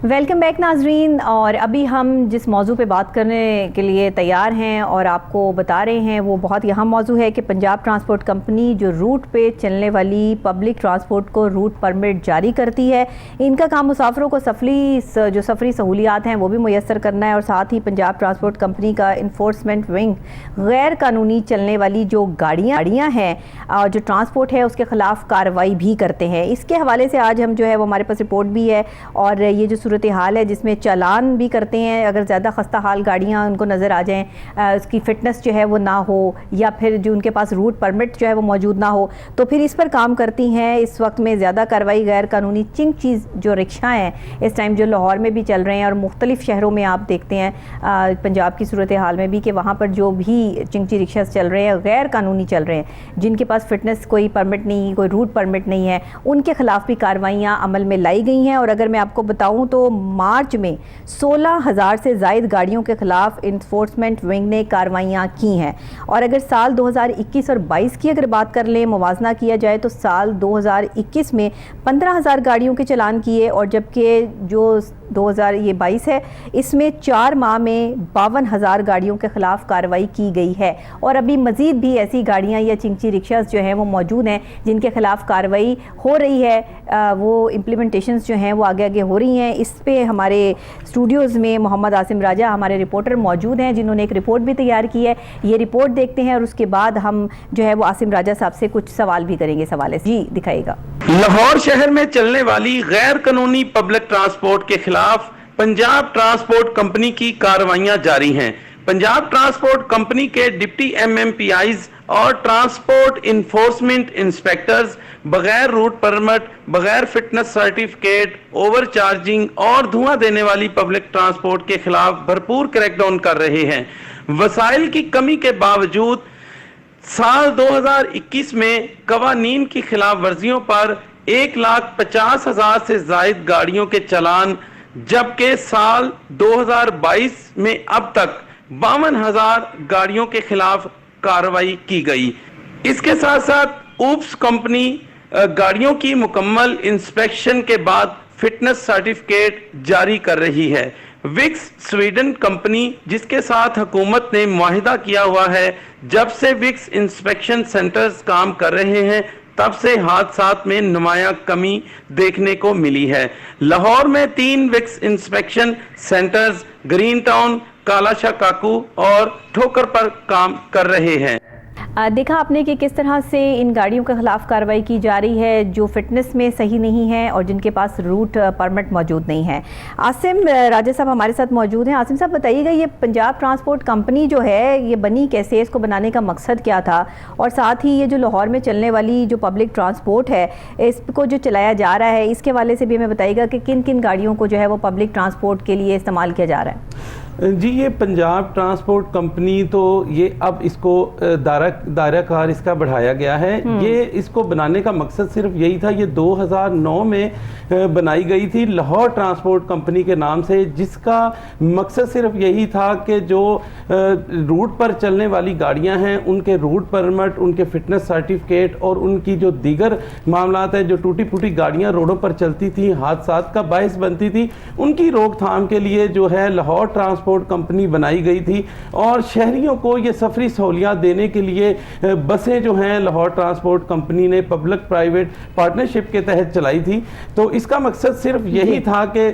Welcome back नाजरीन। और अभी हम जिस मौजू पे बात करने के लिए तैयार हैं और आपको बता रहे हैं वो बहुत अहम मौजू है कि पंजाब ट्रांसपोर्ट कंपनी जो रूट पे चलने वाली पब्लिक ट्रांसपोर्ट को रूट परमिट जारी करती है, इनका काम मुसाफिरों को सफरी सहूलियात हैं वो भी मुयस्सर करना है। और साथ ही पंजाब ट्रांसपोर्ट कंपनी का इन्फोर्समेंट विंग गैर कानूनी चलने वाली जो गाड़ियाँ हैं और जो ट्रांसपोर्ट है उसके ख़िलाफ़ कार्रवाई भी करते हैं। इसके हवाले से आज हम जो है वो हमारे पास रिपोर्ट भी है और ये जो सूरत हाल है जिसमें चालान भी करते हैं अगर ज़्यादा खस्ता हाल गाड़ियाँ उनको नज़र आ जाएँ, उसकी फ़िटनेस जो है वो ना हो या फिर जो उनके पास रूट परमिट जो है वो मौजूद ना हो तो फिर इस पर काम करती हैं। इस वक्त में ज़्यादा कार्रवाई गैर कानूनी चिंग चीज़ जो रिक्शा हैं इस टाइम जो लाहौर में भी चल रहे हैं और मुख्तलिफ शहरों में आप देखते हैं पंजाब की सूरत हाल में भी कि वहाँ पर जो भी चिंगची रिक्शा चल रहे हैं गैर कानूनी चल रहे हैं, जिनके पास फ़िटनेस कोई परमिट नहीं, कोई रूट परमिट नहीं है, उनके ख़िलाफ़ भी कार्रवाइयाँ अमल में लाई गई हैं। और अगर मैं आपको बताऊँ तो मार्च में 16,000 से ज़ायद गाड़ियों के ख़िलाफ़ इन्फोर्समेंट विंग ने कार्रवाइयाँ की हैं। और अगर साल 2021 और 22 की अगर बात कर लें, मुवाजना किया जाए तो साल 2021 में 15,000 गाड़ियों के चालान किए और जबकि जो 2022 है इसमें 4 माह में 52,000 गाड़ियों के ख़िलाफ़ कार्रवाई की गई है। और अभी मज़ीद भी ऐसी गाड़ियाँ या चिंगची रिक्शास जो हैं वो मौजूद हैं जिनके ख़िलाफ़ कार्रवाई हो रही है, वो इम्प्लीमेंटेशंस जो हैं वो आगे आगे हो रही हैं। इस पे हमारे स्टूडियोज़ में मोहम्मद आसिम राजा हमारे रिपोर्टर मौजूद हैं जिन्होंने एक रिपोर्ट भी तैयार की है। ये रिपोर्ट देखते हैं और उसके बाद हम जो है वो आसिम राजा साहब से कुछ सवाल भी करेंगे। सवाल जी दिखाइएगा। लाहौर शहर में चलने वाली गैर कानूनी पब्लिक ट्रांसपोर्ट के खिलाफ पंजाब ट्रांसपोर्ट कंपनी की कार्रवाइयां जारी हैं। पंजाब ट्रांसपोर्ट कंपनी के डिप्टी MMPIs और ट्रांसपोर्ट इन्फोर्समेंट इंस्पेक्टर्स बगैर रूट परमिट, बगैर फिटनेस सर्टिफिकेट, ओवर चार्जिंग और धुआं देने वाली पब्लिक ट्रांसपोर्ट के खिलाफ भरपूर क्रैकडाउन कर रहे हैं। वसाइल की कमी के बावजूद साल 2021 में कवानीन की खिलाफ वर्जियों पर 1,50,000 से जायद गाड़ियों के चालान, जबकि साल 2022 में अब तक 52,000 गाड़ियों के खिलाफ कार्रवाई की गई। इसके साथ साथ ऊप्स कंपनी गाड़ियों की मुकम्मल इंस्पेक्शन के बाद फिटनेस सर्टिफिकेट जारी कर रही है। विक्स स्वीडन कंपनी जिसके साथ हुकूमत ने मुआहिदा किया हुआ है, जब से विक्स इंस्पेक्शन सेंटर्स काम कर रहे हैं तब से हादसात में नुमायां कमी देखने को मिली है। लाहौर में 3 VICS inspection centres Green Town, Kala Shah Kaku और ठोकर पर काम कर रहे हैं। देखा आपने कि किस तरह से इन गाड़ियों के खिलाफ कार्रवाई की जा रही है जो फिटनेस में सही नहीं है और जिनके पास रूट परमिट मौजूद नहीं है। आसिम राजा साहब हमारे साथ मौजूद हैं। आसिम साहब बताइएगा, ये पंजाब ट्रांसपोर्ट कंपनी जो है ये बनी कैसे, इसको बनाने का मकसद क्या था, और साथ ही ये जो लाहौर में चलने वाली जो पब्लिक ट्रांसपोर्ट है इसको जो चलाया जा रहा है इसके हवाले से भी हमें बताइएगा कि किन किन गाड़ियों को जो है वो पब्लिक ट्रांसपोर्ट के लिए इस्तेमाल किया जा रहा है। जी, ये पंजाब ट्रांसपोर्ट कंपनी तो ये अब इसको दायरा कार इसका बढ़ाया गया है। ये इसको बनाने का मकसद सिर्फ यही था, ये 2009 में बनाई गई थी लाहौर ट्रांसपोर्ट कंपनी के नाम से, जिसका मकसद सिर्फ यही था कि जो रूट पर चलने वाली गाड़ियां हैं उनके रूट परमिट, उनके फिटनेस सर्टिफिकेट और उनकी जो दीगर मामलात है, जो टूटी फूटी गाड़ियां रोडों पर चलती थी, हादसात का बायस बनती थी, उनकी रोकथाम के लिए जो है लाहौर ट्रांसपोर्ट कंपनी बनाई गई थी। और शहरियों को ये सफरी सहूलियात देने के लिए बसें जो हैं लाहौर ट्रांसपोर्ट कंपनी ने पब्लिक प्राइवेट पार्टनरशिप के तहत चलाई थी। तो इसका मकसद सिर्फ यही था कि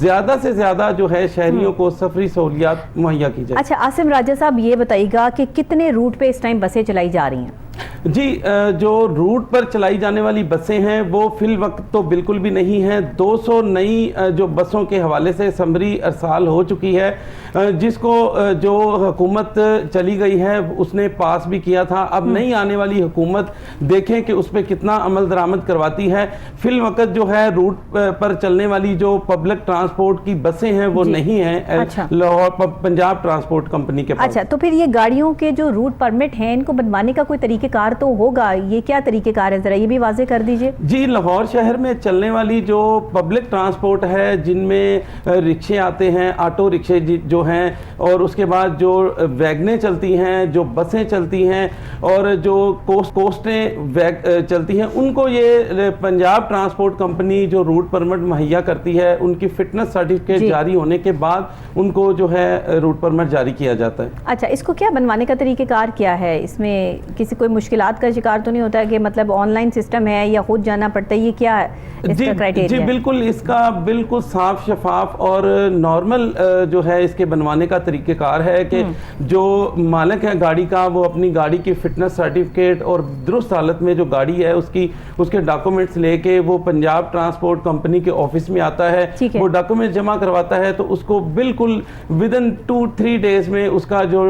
ज़्यादा से ज़्यादा जो है शहरियों को सफरी सहूलियात मुहैया की जाए। अच्छा आसिम राजा साहब ये बताइएगा कि कितने रूट पे इस टाइम बसें चलाई जा रही हैं? जी, जो रूट पर चलाई जाने वाली बसें हैं वो फिल वक्त तो बिल्कुल भी नहीं हैं। 200 नई जो बसों के हवाले से समरी अरसाल हो चुकी है, जिसको जो हुकूमत चली गई है उसने पास भी किया था। अब नई आने वाली हुकूमत देखें कि उस पर कितना अमल दरामद करवाती है। फिल वक्त जो है रूट पर चलने वाली जो पब्लिक ट्रांसपोर्ट की बसें हैं वो नहीं हैं लाहौर पंजाब ट्रांसपोर्ट कंपनी के पास। अच्छा, तो फिर ये गाड़ियों के जो रूट परमिट हैं इनको बनवाने का कोई तरीक़ेकार कार तो होगा, ये क्या तरीक़ेकार है, ज़रा ये भी वाज़े कर दीजिए। जी, लाहौर शहर में चलने वाली जो पब्लिक ट्रांसपोर्ट है, जिनमें रिक्शे आते हैं, ऑटो रिक्शे जो हैं, और उसके बाद जो वैगनें चलती हैं, जो बसें चलती हैं, और जो कोस्टें चलती हैं, उनको ये पंजाब ट्रांसपोर्ट कंपनी जो रूट परमिट मुहैया करती है, उनकी फिटनेस सर्टिफिकेट जारी होने के बाद उनको जो है रूट परमिट जारी किया जाता है। अच्छा, इसको क्या बनवाने का तरीक़ेकार क्या है? इसमें किसी कोई मुश्किलात का शिकार तो नहीं होता है कि मतलब ऑनलाइन सिस्टम है या खुद जाना पड़ता है, ये क्या है इसका क्राइटेरिया? जी बिल्कुल, इसका बिल्कुल साफ शफाफ और नॉर्मल जो है इसके बनवाने का तरीक़ेकार है कि जो मालिक है गाड़ी का, वो अपनी गाड़ी की फिटनेस सर्टिफिकेट और दुरुस्त हालत में जो गाड़ी है उसके डॉक्यूमेंट्स लेके वो पंजाब ट्रांसपोर्ट कंपनी के ऑफिस में आता है, वो डॉक्यूमेंट जमा करवाता है, तो उसको बिल्कुल विदिन 2-3 डेज में उसका जो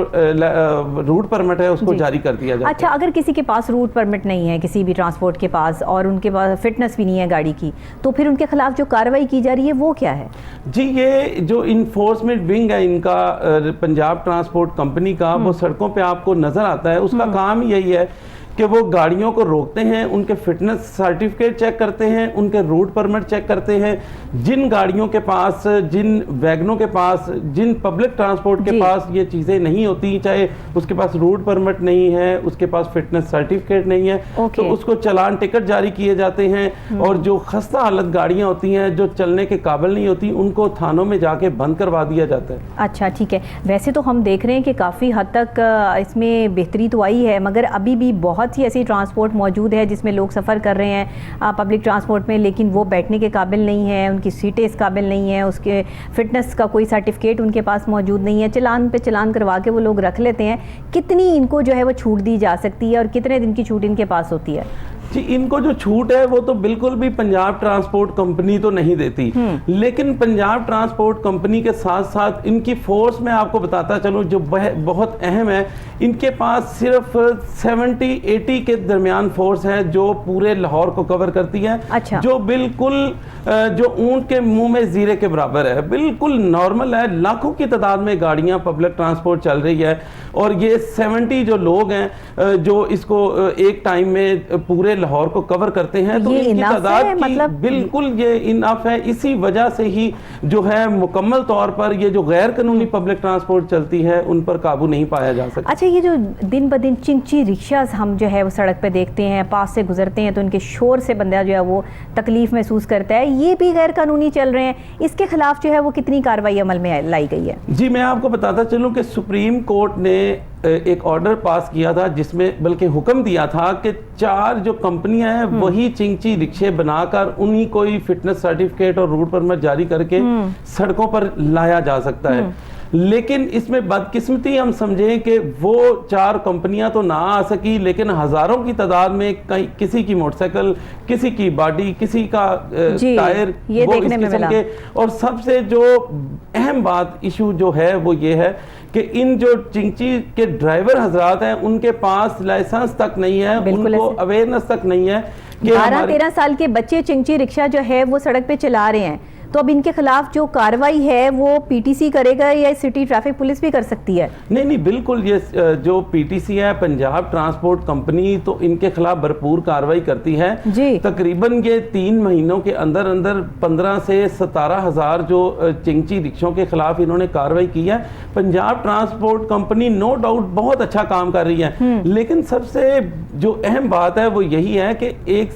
रूट परमिट है उसको जारी कर दिया जाता है। अच्छा, अगर किसी के पास रूट परमिट नहीं है किसी भी ट्रांसपोर्ट के पास, और उनके पास फिटनेस भी नहीं है गाड़ी की, तो फिर उनके खिलाफ जो कार्रवाई की जा रही है वो क्या है? जी, ये जो इन्फोर्समेंट विंग है इनका पंजाब ट्रांसपोर्ट कंपनी का, वो सड़कों पे आपको नजर आता है। उसका काम यही है कि वो गाड़ियों को रोकते हैं, उनके फिटनेस सर्टिफिकेट चेक करते हैं, उनके रूट परमिट चेक करते हैं। जिन गाड़ियों के पास, जिन वैगनों के पास, जिन पब्लिक ट्रांसपोर्ट के पास ये चीज़ें नहीं होती, चाहे उसके पास रूट परमिट नहीं है, उसके पास फिटनेस सर्टिफिकेट नहीं है, तो उसको चालान टिकट जारी किए जाते हैं। और जो खस्ता हालत गाड़ियाँ होती हैं, जो चलने के काबिल नहीं होती, उनको थानों में जाके बंद करवा दिया जाता है। अच्छा, ठीक है। वैसे तो हम देख रहे हैं कि काफ़ी हद तक इसमें बेहतरी तो आई है, मगर अभी भी बहुत सी ऐसी ट्रांसपोर्ट मौजूद है जिसमें लोग सफ़र कर रहे हैं पब्लिक ट्रांसपोर्ट में, लेकिन वो बैठने के काबिल नहीं है, उनकी सीटें इस काबिल नहीं है, उसके फिटनेस का कोई सर्टिफिकेट उनके पास मौजूद नहीं है, चालान पे चालान करवा के वो लोग रख लेते हैं। कितनी इनको जो है वो छूट दी जा सकती है और कितने दिन की छूट इनके पास होती है? जी, इनको जो छूट है वो तो बिल्कुल भी पंजाब ट्रांसपोर्ट कंपनी तो नहीं देती, लेकिन पंजाब ट्रांसपोर्ट कंपनी के साथ साथ इनकी फोर्स में आपको बताता चलूं जो बहुत अहम है, इनके पास सिर्फ 70-80 के दरमियान फोर्स है जो पूरे लाहौर को कवर करती है। अच्छा। जो बिल्कुल जो ऊंट के मुंह में जीरे के बराबर है, बिल्कुल नॉर्मल है। लाखों की तादाद में गाड़ियां पब्लिक ट्रांसपोर्ट चल रही है, और ये 70 जो लोग हैं जो इसको एक टाइम में पूरे लाहौर को कवर करते हैं, तो इनकी तादाद की मतलब बिल्कुल ये इनफ है। इसी वजह से ही जो है मुकम्मल तौर पर ये जो गैर कानूनी पब्लिक ट्रांसपोर्ट चलती है उन पर काबू नहीं पाया जा सकता। अच्छा, ये जो दिन ब दिन चिंची रिक्शा हम जो है वो सड़क पे देखते हैं, पास से गुजरते हैं, तो इनके शोर से बंदा जो है वो तकलीफ महसूस करता है, ये भी गैर कानूनी चल रहे हैं, इसके खिलाफ जो है वो कितनी कार्रवाई अमल में लाई गई है? जी, मैं आपको बताता चलूं कि सुप्रीम कोर्ट ने एक ऑर्डर पास किया था जिसमें बल्कि हुक्म दिया था कि 4 जो कंपनियां हैं वही चिंची रिक्शे बनाकर उन्हीं कोई फिटनेस सर्टिफिकेट और रूट परमिट जारी करके सड़कों पर लाया जा सकता है। लेकिन इसमें बदकिस्मती हम समझें कि वो 4 कंपनियां तो ना आ सकी, लेकिन हजारों की तादाद में किसी की मोटरसाइकिल, किसी की बॉडी, किसी का टायर, ये वो देखने इस में किस्म मिला। के। और सबसे जो अहम बात इशू जो है वो ये है कि इन जो चिंची के ड्राइवर हजरात हैं उनके पास लाइसेंस तक नहीं है, उनको अवेयरनेस तक नहीं है कि 12-13 साल के बच्चे चिंची रिक्शा जो है वो सड़क पे चला रहे हैं, तो अब इनके खिलाफ जो कार्रवाई है वो पीटीसी करेगा या सिटी ट्रैफिक पुलिस भी कर सकती है? नहीं, बिल्कुल, ये जो पीटीसी है पंजाब ट्रांसपोर्ट कंपनी, तो इनके खिलाफ भरपूर कार्रवाई करती है जी। तकरीबन ये 3 महीनों के अंदर अंदर 15 से 17 हजार जो चिंची रिक्शों के खिलाफ इन्होंने कार्रवाई की है। Punjab transport company no doubt बहुत अच्छा काम कर रही है, लेकिन सबसे जो अहम बात है वो यही है कि 1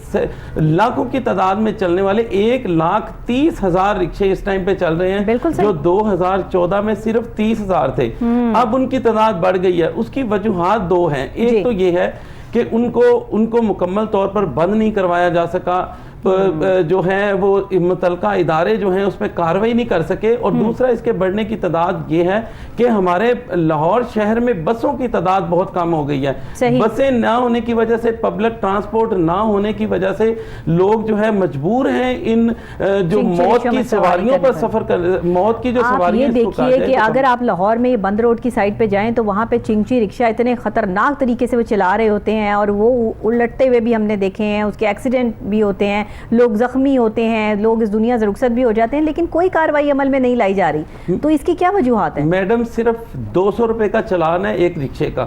लाखों की तादाद में चलने वाले 1,30,000 रिक्शे इस टाइम पे चल रहे हैं, जो 2014 में सिर्फ 30,000 थे। अब उनकी तादाद बढ़ गई है। उसकी वजूहात 2 हैं। एक तो ये है कि उनको मुकम्मल तौर पर बंद नहीं करवाया जा सका, जो है वो मुतलका इदारे जो हैं उस पर कार्रवाई नहीं कर सके, और दूसरा इसके बढ़ने की तादाद ये है कि हमारे लाहौर शहर में बसों की तादाद बहुत कम हो गई है। बसें ना होने की वजह से, पब्लिक ट्रांसपोर्ट ना होने की वजह से लोग जो है मजबूर हैं इन जो मौत की सवारियों पर सफर कर, मौत की जो सवारियां, ये देखिए कि अगर आप लाहौर में बंद रोड की साइड पे जाएं तो वहाँ पे चिंची रिक्शा इतने खतरनाक तरीके से वो चला रहे होते हैं, और वो उलटते हुए भी हमने देखे हैं, उसके एक्सीडेंट भी होते हैं, लोग जख्मी होते हैं, लोग इस दुनिया से रुखसत भी हो जाते हैं, लेकिन कोई कार्रवाई अमल में नहीं लाई जा रही। तो इसकी क्या वजूहात है? मैडम, सिर्फ 200 रुपए का चालान है एक रिक्शे का।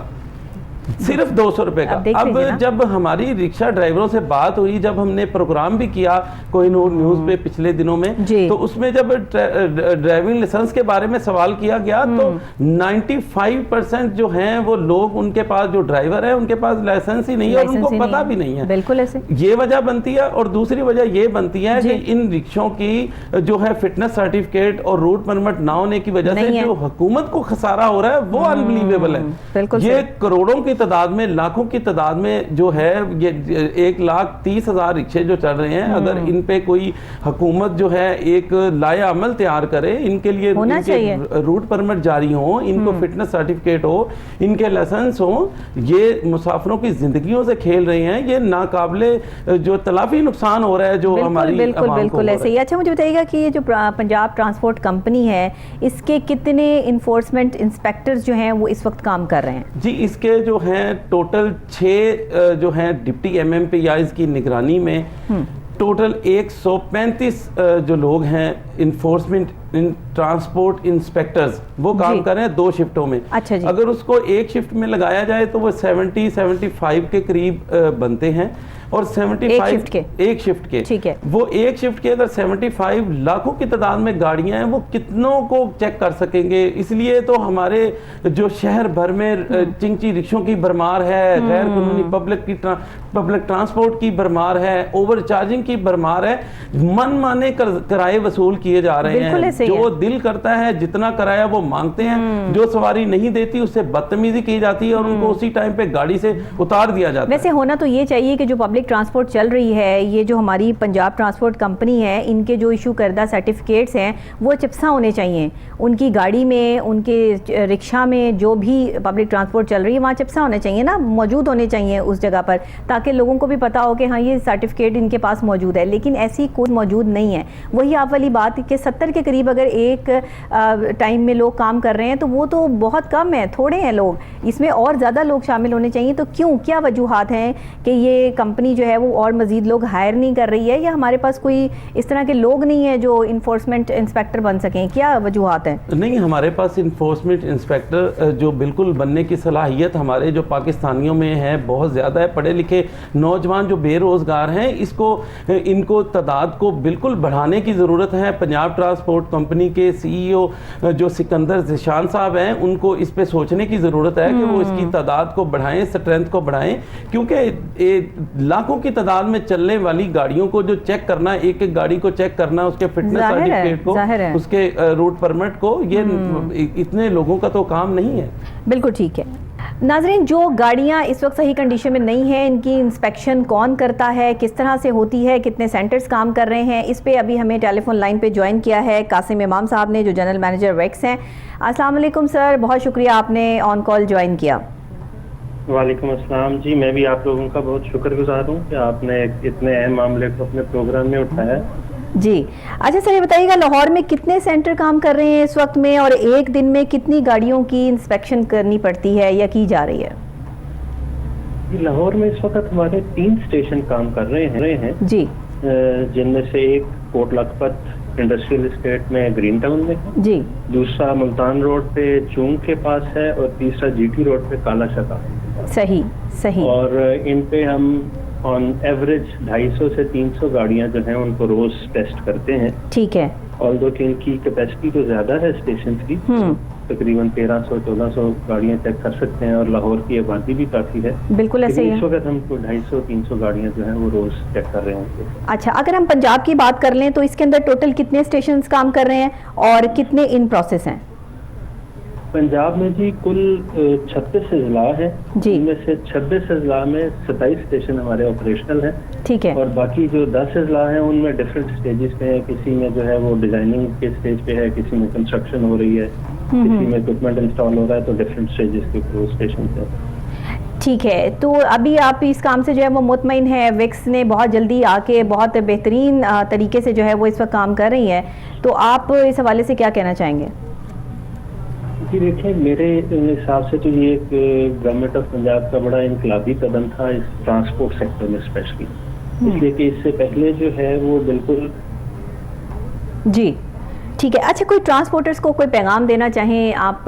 सिर्फ 200 रुपए का। अब जब हमारी रिक्शा ड्राइवरों से बात हुई, जब हमने प्रोग्राम भी किया कोहिनूर न्यूज पे पिछले दिनों में, तो उसमें जब ड्राइविंग लाइसेंस के बारे में सवाल किया गया तो 95% जो हैं वो लोग, उनके पास जो ड्राइवर है उनके पास लाइसेंस ही नहीं है और उनको पता भी नहीं है। बिल्कुल ऐसे ये वजह बनती है। और दूसरी वजह ये बनती है कि इन रिक्शों की जो है फिटनेस सर्टिफिकेट और रूट परमिट ना होने की वजह से जो हुकूमत को खसारा हो रहा है वो अनबिलीवेबल है। ये करोड़ों की तादाद में, लाखों की तादाद में जो है, ये 1,30,000 रिक्शे जो चल रहे हैं, अगर इन पे कोई हुकूमत जो है एक लाया अमल तैयार करे, इनके लिए इनके रूट परमिट जारी हो, इनको फिटनेस सर्टिफिकेट हो, इनके लाइसेंस हो, ये मुसाफिरों की जिंदगियों से खेल रहे हैं। ये नाकाबिले जो तलाफी नुकसान हो रहा है जो हमारी बिल्कुल ऐसे ही। अच्छा, मुझे बताइएगा कि ये जो पंजाब ट्रांसपोर्ट कंपनी है, इसके कितने इन्फोर्समेंट इंस्पेक्टर्स जो हैं वो इस वक्त काम कर रहे हैं? जी, इसके जो हैं टोटल 6 जो हैं डिप्टी MMPIs की निगरानी में टोटल 135 जो लोग हैं इन्फोर्समेंट ट्रांसपोर्ट इंस्पेक्टर्स, वो काम कर रहे हैं 2 शिफ्टों में। अच्छा जी। अगर उसको एक शिफ्ट में लगाया जाए तो वो 70-75 के करीब बनते हैं। और 75 एक शिफ्ट के ठीक है, वो एक शिफ्ट के अगर 75 लाखों की तादाद में गाड़ियां हैं, वो कितनों को चेक कर सकेंगे? इसलिए तो हमारे जो शहर भर में चिंची रिक्शों की भरमार है, गैर कानूनी पब्लिक ट्रांसपोर्ट की भरमार है, ओवर चार्जिंग की भरमार है, मनमाने किराए वसूल किए जा रहे हैं। जो दिल करता है जितना किराया वो मांगते हैं, जो सवारी नहीं देती उससे बदतमीजी की जाती है और उनको उसी टाइम पे गाड़ी से उतार दिया जाता है। वैसे होना तो ये चाहिए कि जो पब्लिक ट्रांसपोर्ट चल रही है, ये जो हमारी पंजाब ट्रांसपोर्ट कंपनी है, इनके जो इशू करदा सर्टिफिकेट्स हैं वो चिप्सा होने चाहिए। उनकी गाड़ी में, उनके रिक्शा में जो भी पब्लिक ट्रांसपोर्ट चल रही है वहाँ चिप्सा होने चाहिए ना, मौजूद होने चाहिए उस जगह पर, ताकि लोगों को भी पता हो कि हाँ ये सर्टिफिकेट इनके पास मौजूद है। लेकिन ऐसी कोई मौजूद नहीं है। वही आप वाली बात कि 70 के करीब अगर एक टाइम में लोग काम कर रहे हैं तो वो तो बहुत कम है, थोड़े हैं लोग। इसमें और ज़्यादा लोग शामिल होने चाहिए। तो क्यों, क्या वजूहात हैं कि ये कंपनी जो है वो और मज़ीद लोग हायर नहीं कर रही है, या हमारे पास कोई इस तरह के लोग नहीं है जो इन्फोर्समेंट इंस्पेक्टर बन सकें? क्या वजूहात हैं? नहीं, हमारे पास इन्फोर्समेंट इंस्पेक्टर जो बिल्कुल बनने की सलाहियत हमारे जो पाकिस्तानियों में है बहुत ज़्यादा है। पढ़े लिखे नौजवान जो बेरोज़गार हैं, इनको तादाद को बिल्कुल बढ़ाने की ज़रूरत है। पंजाब ट्रांसपोर्ट कंपनी के CEO जो सिकंदर ज़िशान साहब हैं, उनको इस पे सोचने की ज़रूरत है कि वो इसकी तादाद को बढ़ाएं, स्ट्रेंथ को बढ़ाएं, क्योंकि लाखों की तादाद में चलने वाली गाड़ियों को जो चेक करना, एक एक गाड़ी को चेक करना, उसके फिटनेस सर्टिफिकेट को, उसके रूट परमिट को, ये इतने लोगों का तो काम नहीं है। बिल्कुल ठीक है। नाज़रीन, जो गाड़ियां इस वक्त सही कंडीशन में नहीं हैं, इनकी इंस्पेक्शन कौन करता है, किस तरह से होती है, कितने सेंटर्स काम कर रहे हैं, इस पे अभी हमें टेलीफोन लाइन पे ज्वाइन किया है कासिम इमाम साहब ने, जो जनरल मैनेजर वेक्स हैं। अस्सलाम वालेकुम सर, बहुत शुक्रिया आपने ऑन कॉल ज्वाइन किया। वालेकुम अस्सलाम जी, मैं भी आप लोगों का बहुत शुक्रगुजार हूँ कि आपने इतने अहम मामले को अपने प्रोग्राम में उठाया जी। अच्छा सर, ये बताइएगा लाहौर में कितने सेंटर काम कर रहे हैं इस वक्त में, और एक दिन में कितनी गाड़ियों की इंस्पेक्शन करनी पड़ती है या की जा रही है? लाहौर में इस वक्त हमारे 3 स्टेशन काम कर रहे हैं जी, जिनमें से एक कोट लखपत इंडस्ट्रियल एस्टेट में ग्रीन टाउन में है जी, दूसरा मुल्तान रोड पे चूंग के पास है, और तीसरा GT रोड पे काला शका। सही सही। और इन पे हम ऑन एवरेज 250 से 300 गाड़ियां जो हैं उनको रोज टेस्ट करते हैं। ठीक है। ऑल्दो कि इनकी कैपेसिटी तो ज्यादा है स्टेशन की, तकरीबन 1300-1400 गाड़ियां चेक कर सकते हैं, और लाहौर की आबादी भी काफी है। बिल्कुल ऐसे ही है। इस वक्त हम 250-300 गाड़ियां जो हैं वो रोज चेक कर रहे हैं। अच्छा, अगर हम पंजाब की बात कर लें तो इसके अंदर टोटल कितने स्टेशन काम कर रहे हैं और कितने इन प्रोसेस हैं? पंजाब में जी कुल 36 अजला है, इनमें से 26 अजला में 27 स्टेशन हमारे ऑपरेशनल हैं। ठीक है। और बाकी जो 10 अजला हैं उनमें डिफरेंट स्टेजेस पे है, किसी में जो है वो डिजाइनिंग के स्टेज पे है, किसी में कंस्ट्रक्शन हो रही है, किसी में इक्विपमेंट इंस्टॉल हो रहा है, तो डिफरेंट स्टेजेस के ऊपर स्टेशन है। ठीक है, तो अभी आप इस काम से जो है वो मुतमईन है? वेक्स ने बहुत जल्दी आके बहुत बेहतरीन तरीके से जो है वो इस वक्त काम कर रही है, तो आप इस हवाले से क्या कहना चाहेंगे? जी देखिए, मेरे हिसाब से तो ये एक गवर्नमेंट ऑफ पंजाब का बड़ा इनकलाबी कदम था इस ट्रांसपोर्ट सेक्टर में स्पेशली, इसलिए कि इससे पहले जो है वो बिल्कुल जी। ठीक है। अच्छा, कोई ट्रांसपोर्टर्स को कोई पैगाम देना चाहें आप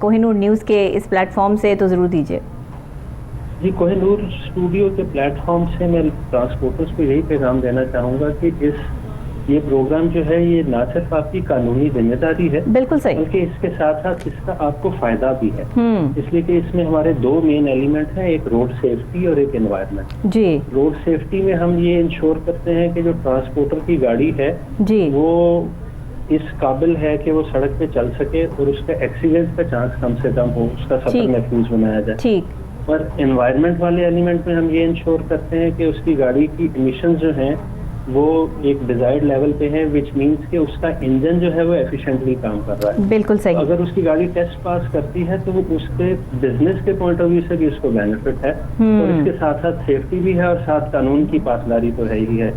कोहिनूर न्यूज़ के इस प्लेटफॉर्म से तो ज़रूर दीजिए। जी, कोहिनूर स्टूडियो के प्लेटफॉर्म से मैं ट्रांसपोर्टर्स को यही पैगाम देना चाहूँगा कि ये प्रोग्राम जो है ये ना सिर्फ आपकी कानूनी जिम्मेदारी है, बिल्कुल सही, बल्कि इसके साथ साथ इसका आपको फायदा भी है। इसलिए कि इसमें हमारे 2 मेन एलिमेंट हैं, एक रोड सेफ्टी और एक एनवायरनमेंट। जी रोड सेफ्टी में हम ये इंश्योर करते हैं कि जो ट्रांसपोर्टर की गाड़ी है जी वो इस काबिल है कि वो सड़क पे चल सके और उसका एक्सीडेंट का चांस कम से कम हो, उसका सफर ठीक। महफूज बनाया जाए। ठीक, और एनवायरनमेंट वाले एलिमेंट में हम ये इंश्योर करते हैं कि उसकी गाड़ी की इमिशन जो हैं वो एक डिजायर्ड लेवल पे है, विच मीन्स कि उसका इंजन जो है वो एफिशिएंटली काम कर रहा है। बिल्कुल सही, अगर उसकी गाड़ी टेस्ट पास करती है तो वो उसके बिजनेस के पॉइंट ऑफ व्यू से भी उसको बेनिफिट है, और इसके साथ साथ सेफ्टी भी है और साथ कानून की पासदारी तो है ही है।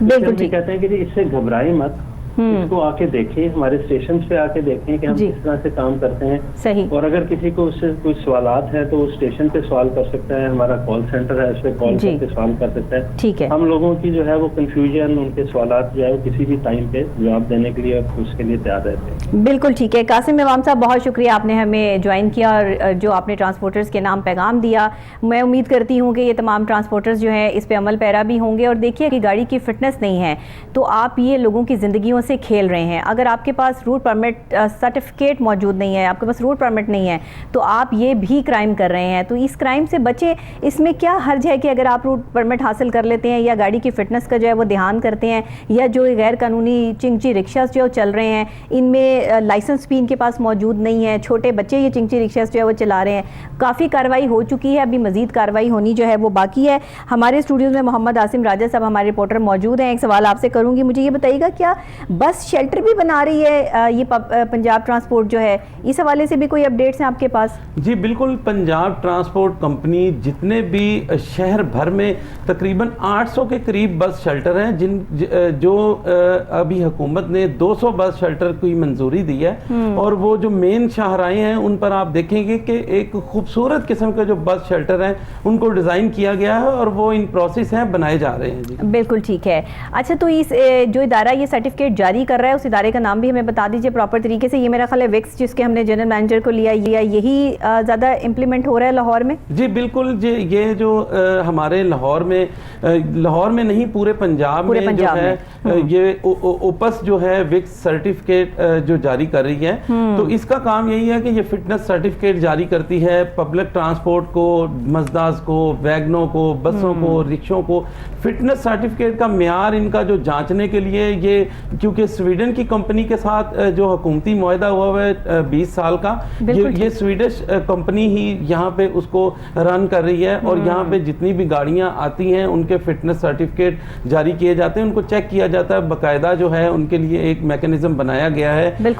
बिल्कुल हम ठीक, कहते हैं कि जी इससे घबराए मत, इसको आके देखें, हमारे स्टेशन पे आके देखें कि हम जी। किस तरह से काम करते हैं। सही, और अगर किसी को उससे कोई सवालात हैं तो वो स्टेशन पे सवाल कर सकता है, हमारा कॉल सेंटर है उस पर कॉल जी। करके सवाल कर सकता है। ठीक है, हम लोगों की जो है वो कंफ्यूजन, उनके सवालात जो है वो किसी भी टाइम पे जवाब देने के लिए उसके लिए तैयार रहते हैं। बिल्कुल ठीक है। कासिम इमाम साहब, बहुत शुक्रिया, आपने हमें ज्वाइन किया और जो आपने ट्रांसपोर्टर्स के नाम पैगाम दिया। मैं उम्मीद करती हूँ कि ये तमाम ट्रांसपोर्टर्स जो हैं इस पे अमल पैरा भी होंगे। और देखिए कि गाड़ी की फिटनेस नहीं है तो आप ये लोगों की ज़िंदगियों से खेल रहे हैं। अगर आपके पास रूट परमिट सर्टिफिकेट मौजूद नहीं है, आपके पास रूट परमिट नहीं है, तो आप ये भी क्राइम कर रहे हैं। तो इस क्राइम से बचे, इसमें क्या हर्ज है कि अगर आप रूट परमिट हासिल कर लेते हैं या गाड़ी की फिटनेस का जो है वो ध्यान करते हैं, या जो गैर कानूनी चिंगची रिक्शा जो चल रहे हैं इनमें लाइसेंस भी इनके पास मौजूद नहीं है, छोटे बच्चे ये चिंगची रिक्शा जो है वो चला रहे हैं। काफ़ी कार्रवाई हो चुकी है, अभी मजीद कार्रवाई होनी जो है वो बाकी है। हमारे स्टूडियोज़ में मोहम्मद आसिम राजा साहब हमारे रिपोर्टर मौजूद हैं। एक सवाल आपसे करूँगी, मुझे ये बताइएगा क्या बस शेल्टर भी बना रही है ये पंजाब ट्रांसपोर्ट जो है, इस हवाले से भी कोई अपडेट्स हैं आपके पास? जी बिल्कुल, पंजाब ट्रांसपोर्ट कंपनी जितने भी शहर भर में तकरीबन 800 के करीब बस शेल्टर हैं जो अभी हुकूमत ने 200 बस शेल्टर की मंजूरी दी है। और वो जो मेन शाहराएं हैं उन पर आप देखेंगे कि एक खूबसूरत किस्म के जो बस शेल्टर हैं उनको डिज़ाइन किया गया है और वो इन प्रोसेस हैं, बनाए जा रहे हैं। जी बिल्कुल ठीक है। अच्छा, तो इस जो इदारा ये सर्टिफिकेट जारी कर रहा है उस इदारे का नाम भी हमें बता दीजिए प्रॉपर तरीके से। ये मेरा ख्याल है विक्स, जिसके हमने जनरल मैनेजर को लिया, यही ज़्यादा इम्प्लीमेंट हो रहा है लाहौर में? जी बिल्कुल, ये जो हमारे लाहौर में नहीं पूरे पंजाब में जो है ये ओपस जो है विक्स सर्टिफिकेट जो जारी कर रही है। तो इसका काम यही है कि ये फिटनेस सर्टिफिकेट जारी करती है पब्लिक ट्रांसपोर्ट को, मजदास को, वैगनों को, बसों को, रिक्शों को। फिटनेस सर्टिफिकेट का म्यार इनका जो जांचने के लिए ये, क्योंकि स्वीडन की कंपनी के साथ जो हुकूमती मुआहदा हुआ है 20 साल का, ये स्वीडिश कंपनी ही यहाँ पे उसको रन कर रही है। और यहाँ पे जितनी भी गाड़ियाँ आती हैं उनके फिटनेस सर्टिफिकेट जारी किए जाते हैं, उनको चेक किया जाता है बाकायदा, जो है उनके लिए एक मैकेनिज्म बनाया गया है।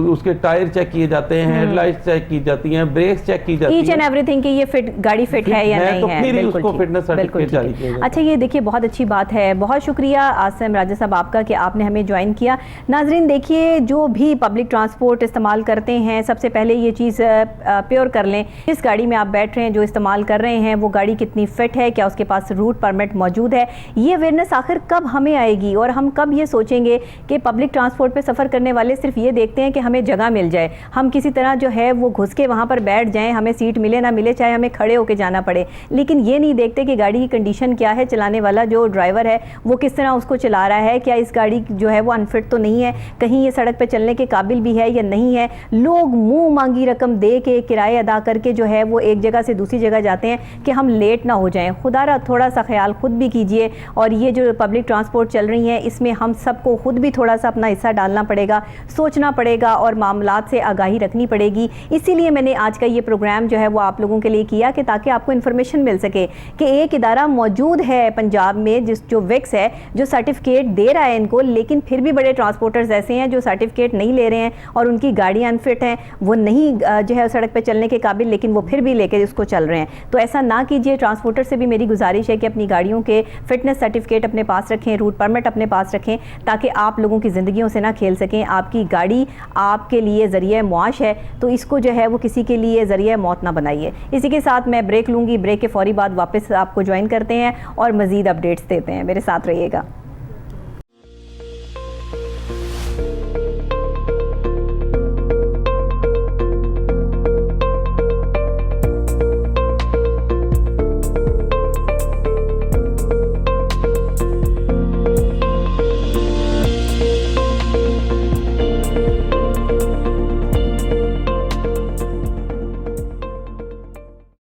उसके टायर चेक किए जाते हैं, हेडलाइट चेक की जाती हैं, ब्रेक्स चेक की जाती हैं, ईच एंड एवरीथिंग कि ये गाड़ी फिट है या नहीं है। फिर उसको फिटनेस सर्टिफिकेट जारी किया जाता है। अच्छा, ये देखिए बहुत अच्छी बात है। बहुत शुक्रिया आसिम राजा साहब आपका कि आपने हमें ज्वाइन किया। नाजरीन देखिए, जो भी पब्लिक ट्रांसपोर्ट इस्तेमाल करते हैं सबसे पहले ये चीज़ प्योर कर लें, जिस गाड़ी में आप बैठ रहे हैं, जो इस्तेमाल कर रहे हैं, वो गाड़ी कितनी फिट है, क्या उसके पास रूट परमिट मौजूद है। ये अवेयरनेस आखिर कब हमें आएगी और हम कब ये सोचेंगे कि पब्लिक ट्रांसपोर्ट पे सफ़र करने वाले सिर्फ ये देखते हैं कि हमें जगह मिल जाए, हम किसी तरह जो है वो घुस के वहाँ पर बैठ जाएँ, हमें सीट मिले ना मिले, चाहे हमें खड़े होकर जाना पड़े। लेकिन ये नहीं देखते कि गाड़ी की कंडीशन क्या है, चलाने वाला जो ड्राइवर है वो किस तरह उसको चला रहा है, क्या इस गाड़ी जो है वो अनफिट तो नहीं है, कहीं ये सड़क पे चलने के काबिल भी है या नहीं है। लोग मुंह मांगी रकम दे के, किराए अदा करके जो है वो एक जगह से दूसरी जगह जाते हैं कि हम लेट ना हो जाएं। खुदारा थोड़ा सा ख्याल खुद भी कीजिए। और ये जो पब्लिक ट्रांसपोर्ट चल रही है इसमें हम सबको खुद भी थोड़ा सा अपना हिस्सा डालना पड़ेगा, सोचना पड़ेगा और मामलात से आगाही रखनी पड़ेगी। इसीलिए मैंने आज का ये प्रोग्राम जो है वो आप लोगों के लिए किया कि ताकि आपको इन्फॉर्मेशन मिल सके कि एक इदारा मौजूद है पंजाब में जो विक्स है, जो सर्टिफिकेट दे रहा है इनको, लेकिन फिर भी बड़े ट्रांसपोर्टर्स ऐसे हैं जो सर्टिफिकेट नहीं ले रहे हैं और उनकी गाड़ियाँ अनफिट हैं, वो नहीं जो है सड़क पे चलने के काबिल, लेकिन वो फिर भी लेके उसको चल रहे हैं। तो ऐसा ना कीजिए। ट्रांसपोर्टर से भी मेरी गुजारिश है कि अपनी गाड़ियों के फिटनेस सर्टिफिकेट अपने पास रखें, रूट परमिट अपने पास रखें, ताकि आप लोगों की ज़िंदगियों से ना खेल सकें। आपकी गाड़ी आपके लिए ज़रिए मुआश है, तो इसको जो है वो किसी के लिए ज़रिए मौत ना बनाइए। इसी के साथ मैं ब्रेक लूँगी, ब्रेक के फौरी बाद वापस आपको ज्वाइन करते हैं और मज़ीद अपडेट्स देते हैं। मेरे साथ रहिएगा।